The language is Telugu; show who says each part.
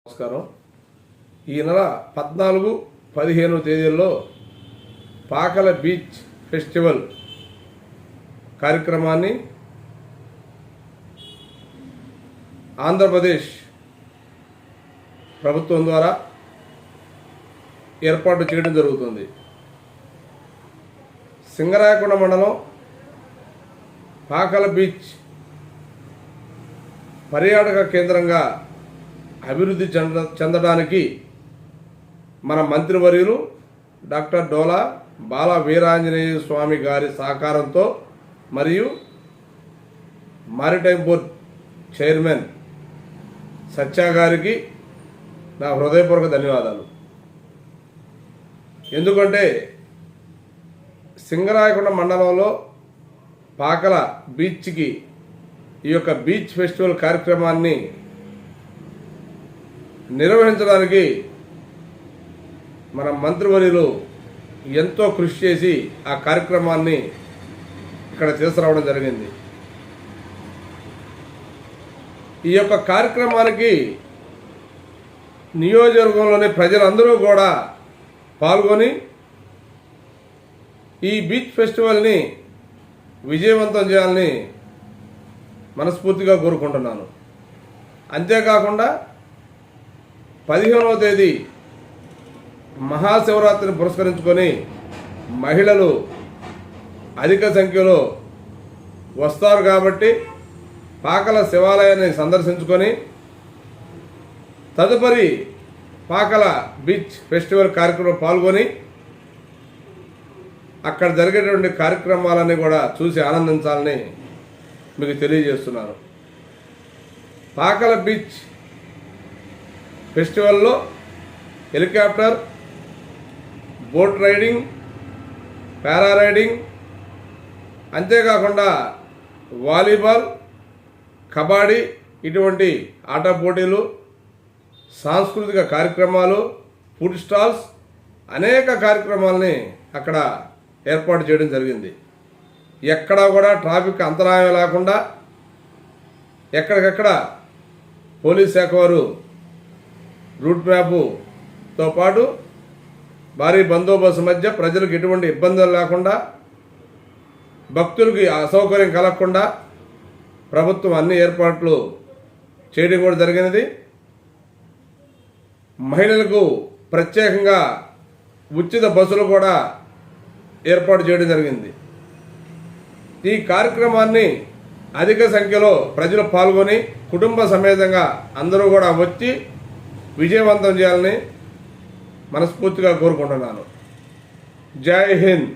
Speaker 1: నమస్కారం. ఈ నెల 14, 15 తేదీల్లో పాకల బీచ్ ఫెస్టివల్ కార్యక్రమాన్ని ఆంధ్రప్రదేశ్ ప్రభుత్వం ద్వారా ఏర్పాటు చేయడం జరుగుతుంది. సింగరాయకొండ మండలం పాకల బీచ్ పర్యాటక కేంద్రంగా అభివృద్ధి చెందడానికి మన మంత్రివర్యులు డాక్టర్ డోలా బాల వీరాంజనేయ స్వామి గారి సహకారంతో మరియు మారిటైమ్ బోర్డ్ చైర్మన్ సత్య గారికి నా హృదయపూర్వక ధన్యవాదాలు. ఎందుకంటే సింగరాయకొండ మండలంలో పాకల బీచ్కి ఈ యొక్క బీచ్ ఫెస్టివల్ కార్యక్రమాన్ని నిర్వహించడానికి మన మంత్రివర్యులు ఎంతో కృషి చేసి ఆ కార్యక్రమాన్ని ఇక్కడ తీసుకురావడం జరిగింది. ఈ యొక్క కార్యక్రమానికి నియోజకవర్గంలోని ప్రజలందరూ కూడా పాల్గొని ఈ బీచ్ ఫెస్టివల్ని విజయవంతం చేయాలని మనస్ఫూర్తిగా కోరుకుంటున్నాను. అంతేకాకుండా 15వ తేదీ మహాశివరాత్రిని పురస్కరించుకొని మహిళలు అధిక సంఖ్యలో వస్తారు కాబట్టి పాకల శివాలయాన్ని సందర్శించుకొని తదుపరి పాకల బీచ్ ఫెస్టివల్ కార్యక్రమంలో పాల్గొని అక్కడ జరిగేటువంటి కార్యక్రమాలన్నీ కూడా చూసి ఆనందించాలని మీకు తెలియజేస్తున్నాను. Pakala beach ఫెస్టివల్లో helicopter, boat riding, పారా రైడింగ్, అంతేకాకుండా వాలీబాల్, కబడ్డీ ఇటువంటి ఆట పోటీలు, సాంస్కృతిక కార్యక్రమాలు, ఫుడ్ స్టాల్స్ అనేక కార్యక్రమాలని అక్కడ ఏర్పాటు చేయడం జరిగింది. ఎక్కడా కూడా ట్రాఫిక్ అంతరాయం లేకుండా ఎక్కడికక్కడ పోలీస్ శాఖ వారు రూట్ మ్యాప్తో పాటు భారీ బందోబస్తు మధ్య ప్రజలకు ఎటువంటి ఇబ్బందులు లేకుండా భక్తులకి అసౌకర్యం కలగకుండా ప్రభుత్వం అన్ని ఏర్పాట్లు చేయడం కూడా జరిగినది. మహిళలకు ప్రత్యేకంగా ఉచిత బస్సులు కూడా ఏర్పాటు చేయడం జరిగింది. ఈ కార్యక్రమాన్ని అధిక సంఖ్యలో ప్రజలు పాల్గొని కుటుంబ సమేతంగా అందరూ కూడా వచ్చి విజయవంతం చేయాలని మనస్ఫూర్తిగా కోరుకుంటున్నాను. జై హింద్.